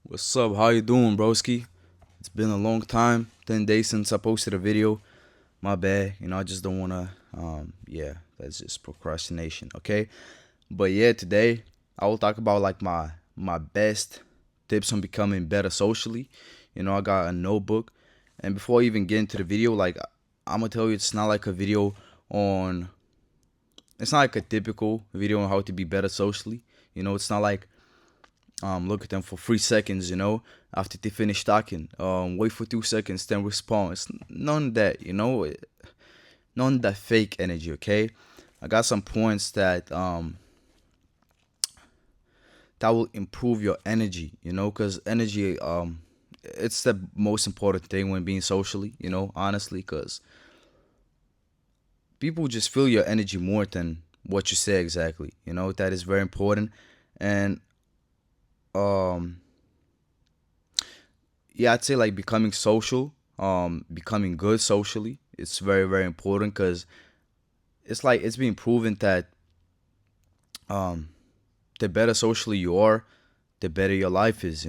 What's up? How you doing, broski? It's been a long time, 10 days since I posted a video. My bad. I just don't wanna yeah, that's just procrastination, okay? But yeah, today I will talk about like my best tips on becoming better socially. I got a notebook. And before I even get into the video, like I'm gonna tell you it's not like a video on it's not like a typical video on how to be better socially. It's not like look at them for 3 seconds, after they finish talking. Wait for 2 seconds, then respond. It's none of that, none of that fake energy, okay? I got some points that will improve your energy, because energy, it's the most important thing when being socially, honestly, because people just feel your energy more than what you say exactly, that is very important. And um yeah, I'd say like becoming social, becoming good socially. It's very very important because it's like it's been proven that um, the better socially you are, the better your life is.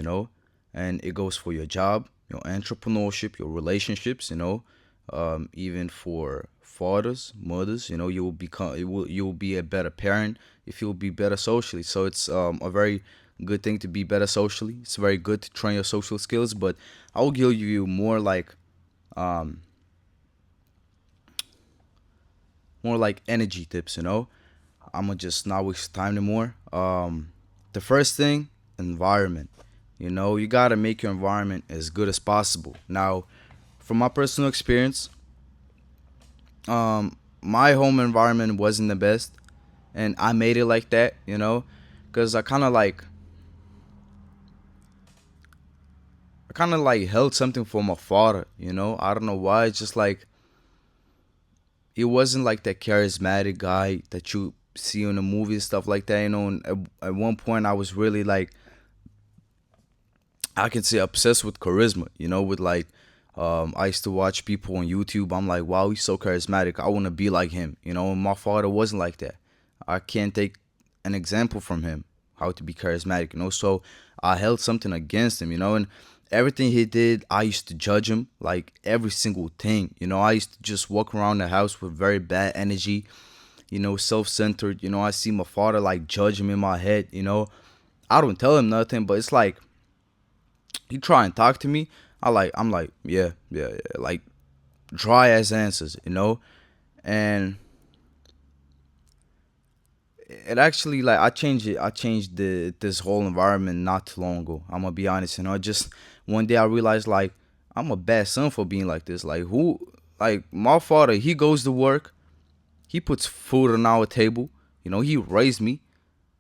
And it goes for your job, your entrepreneurship, your relationships. Even for fathers, mothers. You will you will be a better parent if you will be better socially. So it's a very good thing to be better socially. It's very good to train your social skills, but I will give you um, more like energy tips. I'm gonna just not waste time anymore. The first thing, environment. You gotta make your environment as good as possible. Now, from my personal experience, my home environment wasn't the best, and I made it like that. Because I kind of like held something for my father. I don't know why. It's just like he wasn't like that charismatic guy that you see in the movies, stuff like that. And at one point, I was really like, I can say obsessed with charisma. With like, I used to watch people on YouTube. I'm like, wow, he's so charismatic. I want to be like him. And my father wasn't like that. I can't take an example from him how to be charismatic. So I held something against him. And everything he did, I used to judge him like every single thing. I used to just walk around the house with very bad energy. Self-centered. I see my father like judge him in my head. I don't tell him nothing, but it's like he try and talk to me. I'm like, yeah, yeah, yeah, like dry as answers. And it actually like I changed this whole environment not too long ago. I'm gonna be honest. Just one day I realized like I'm a bad son for being like this. Like my father, he goes to work, he puts food on our table. He raised me.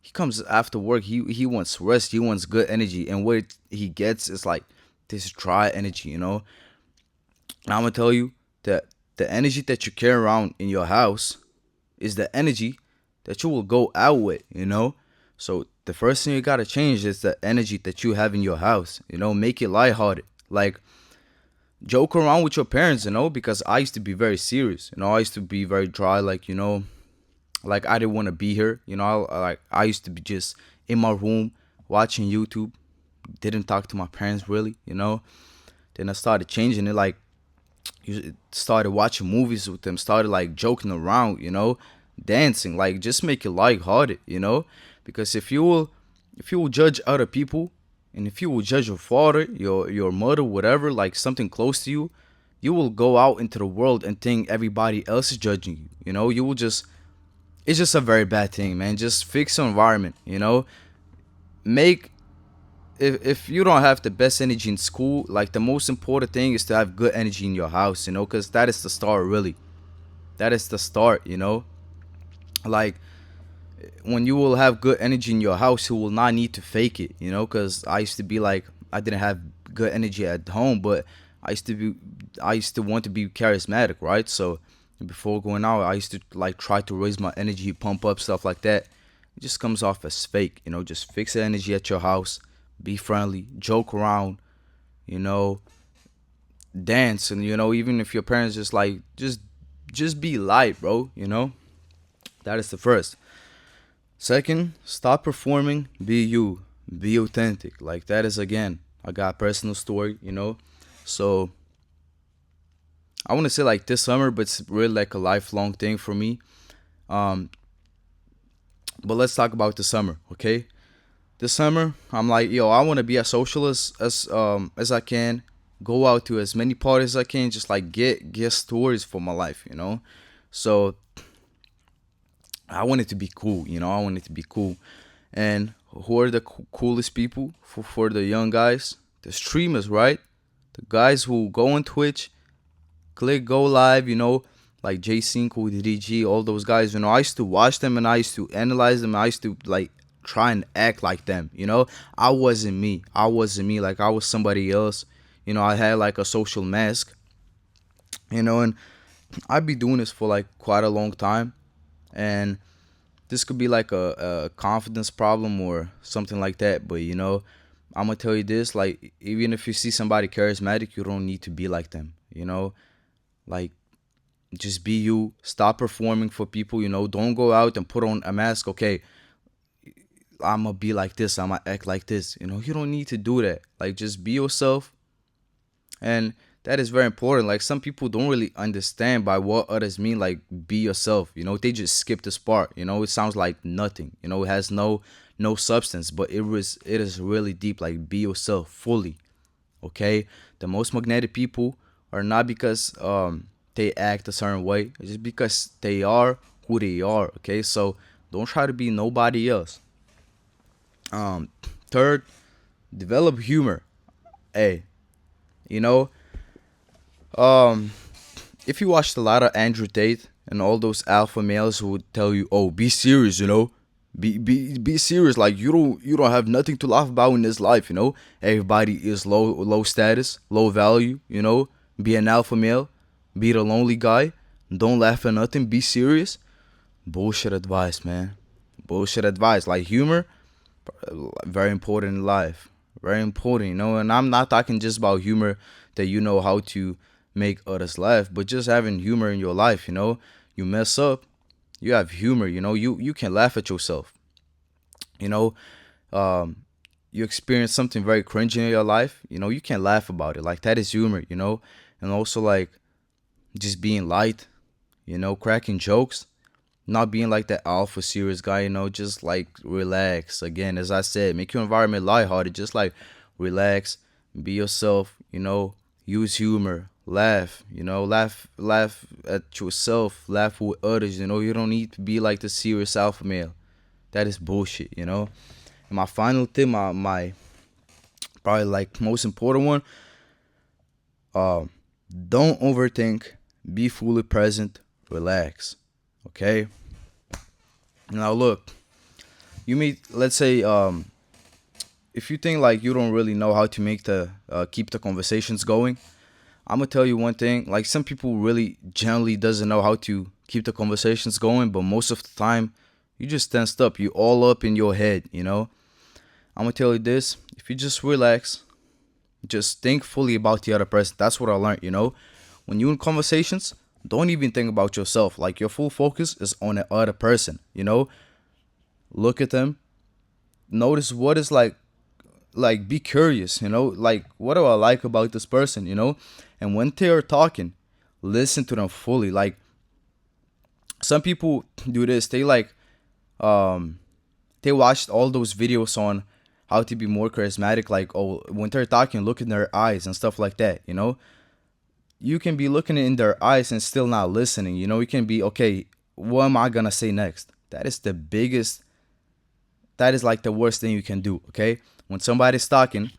He comes after work. He wants rest. He wants good energy, and what he gets is like this dry energy. And I'm gonna tell you that the energy that you carry around in your house is the energy that you will go out with. So the first thing you gotta change is the energy that you have in your house. Make it lighthearted. Like joke around with your parents. Because I used to be very serious. I used to be very dry. Like I didn't want to be here. I used to be just in my room watching YouTube. Didn't talk to my parents really. Then I started changing it. Like you started watching movies with them. Started like joking around. Dancing. Like just make it lighthearted. Because if you will judge other people, and if you will judge your father, your mother, whatever, like something close to you, you will go out into the world and think everybody else is judging you. You will just it's just a very bad thing, man. Just fix your environment. Make if you don't have the best energy in school, like the most important thing is to have good energy in your house. Because that is the start, really. That is the start. Like when you will have good energy in your house, you will not need to fake it. Because I used to be like I didn't have good energy at home, but I used to want to be charismatic, right? So before going out, I used to like try to raise my energy, pump up stuff like that. It just comes off as fake. Just fix the energy at your house, be friendly, joke around, you know, dance, and even if your parents just like just be light, bro. That is the first. Second, stop performing, be you, be authentic. Like that is again. I got a personal story, you know. So I want to say like this summer, but it's really like a lifelong thing for me. Um, but let's talk about the summer, okay? This summer, I'm like, yo, I want to be as social as I can, go out to as many parties as I can, just like get stories for my life, you know. So I want it to be cool, you know. I want it to be cool. And who are the coolest people for the young guys? The streamers, right? The guys who go on Twitch, click go live, you know, like J5, DDG, all those guys. You know, I used to watch them and I used to analyze them. I used to like try and act like them. You know, I wasn't me. I wasn't me. Like I was somebody else. You know, I had like a social mask. You know, and I'd be doing this for like quite a long time, and this could be like a confidence problem or something like that. But you know, I'm gonna tell you this: like, even if you see somebody charismatic, you don't need to be like them. You know, like just be you. Stop performing for people. You know, don't go out and put on a mask. Okay, I'm gonna be like this. I'm gonna act like this. You know, you don't need to do that. Like, just be yourself, and that is very important. Like, some people don't really understand by what others mean. Like, be yourself. You know, they just skip this part. You know, it sounds like nothing. You know, it has no substance, but it is really deep. Like, be yourself fully. Okay, the most magnetic people are not because they act a certain way, it's just because they are who they are. Okay, so don't try to be nobody else. um Third, develop humor. Hey, you know, um if you watched a lot of Andrew Tate and all those alpha males who would tell you, oh, be serious, you know, be serious, like you don't have nothing to laugh about in this life, you know. Everybody is low status, low value, you know. Be an alpha male, be the lonely guy, don't laugh at nothing, be serious. Bullshit advice, man. Bullshit advice. Like, humor, very important in life, very important, you know. And I'm not talking just about humor that you know how to make others laugh, but just having humor in your life, you know. You mess up, you have humor, you know. You can laugh at yourself, you know. um you experience something very cringy in your life, you know, you can laugh about it. Like, that is humor, you know. And also, like, just being light, you know, cracking jokes, not being like that alpha serious guy, you know. Just like relax. Again, as I said, make your environment lighthearted. Just like relax, be yourself, you know. Use humor, laugh, you know. Laugh at yourself, laugh with others, you know. You don't need to be like the serious alpha male. That is bullshit, you know. And my final thing, my probably like most important one, um don't overthink, be fully present, relax. Okay, now look, you meet, let's say, if you think like you don't really know how to make the keep the conversations going, I'm gonna tell you one thing. Like, some people really generally doesn't know how to keep the conversations going, but most of the time you just tensed up, you all up in your head, you know. I'm gonna tell you this: if you just relax, just think fully about the other person. That's what I learned, you know. When you in conversations, don't even think about yourself. Like, your full focus is on the other person, you know. Look at them, notice what is like, be curious, you know. Like, what do I like about this person, you know. And when they are talking, listen to them fully. Like, some people do this, they like, um they watched all those videos on how to be more charismatic. Like, oh, when they're talking, look in their eyes and stuff like that, you know. You can be looking in their eyes and still not listening, you know. You can be, okay, what am I gonna say next? That is like the worst thing you can do. Okay, when somebody's talking,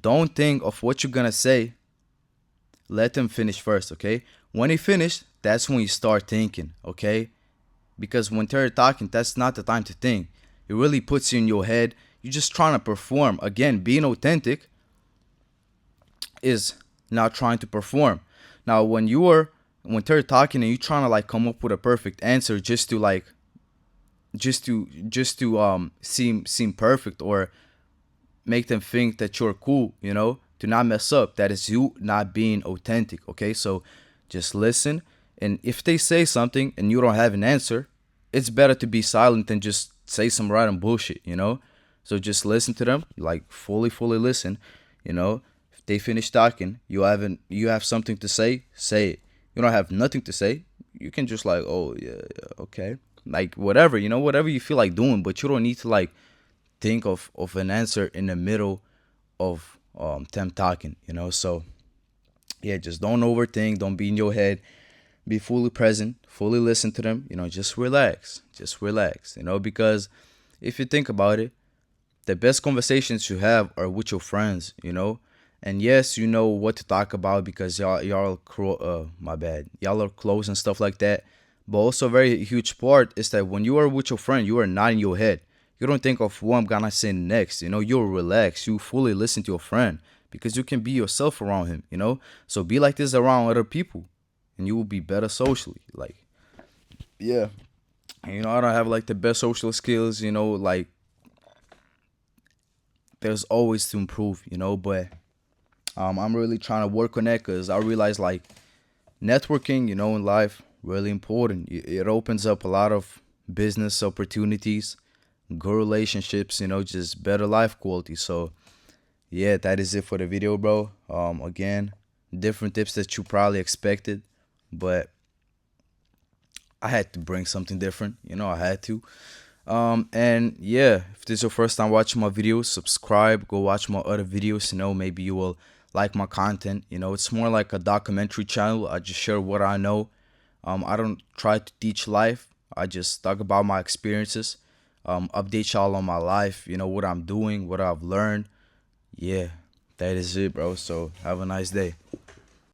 don't think of what you're gonna say. Let them finish first. Okay, when they finish, that's when you start thinking. Okay, because when they're talking, that's not the time to think. It really puts you in your head. You're just trying to perform. Again, being authentic is not trying to perform. Now, when they're talking and you're trying to like come up with a perfect answer just to like just to seem perfect, or make them think that you're cool, you know, to not mess up. That is you not being authentic. Okay, so just listen. And if they say something and you don't have an answer, it's better to be silent than just say some random bullshit, you know. So just listen to them, like fully listen. You know, if they finish talking, you have something to say, say it. You don't have nothing to say, you can just like, oh yeah, yeah, okay, like whatever, whatever you feel like doing, but you don't need to like think of an answer in the middle of them talking. So yeah, just don't overthink, don't be in your head, be fully present, fully listen to them. Just relax, because if you think about it, the best conversations you have are with your friends. And yes, you know what to talk about because my bad, y'all are close and stuff like that. But also a very huge part is that when you are with your friend, you are not in your head. You don't think of who I'm gonna say next. You'll relax, you fully listen to your friend because you can be yourself around him. So be like this around other people and you will be better socially. Like, yeah. I don't have like the best social skills, like there's always to improve, but I'm really trying to work on that because I realize like networking, in life, really important. It opens up a lot of business opportunities, good relationships, just better life quality. So yeah, that is it for the video, bro. Again, different tips that you probably expected, but I had to bring something different. I had to. And yeah, if this is your first time watching my videos, subscribe, go watch my other videos. Maybe you will like my content. It's more like a documentary channel. I just share what I know. I don't try to teach life. I just talk about my experiences, update y'all on my life, what I'm doing, what I've learned. Yeah, that is it, bro. So have a nice day.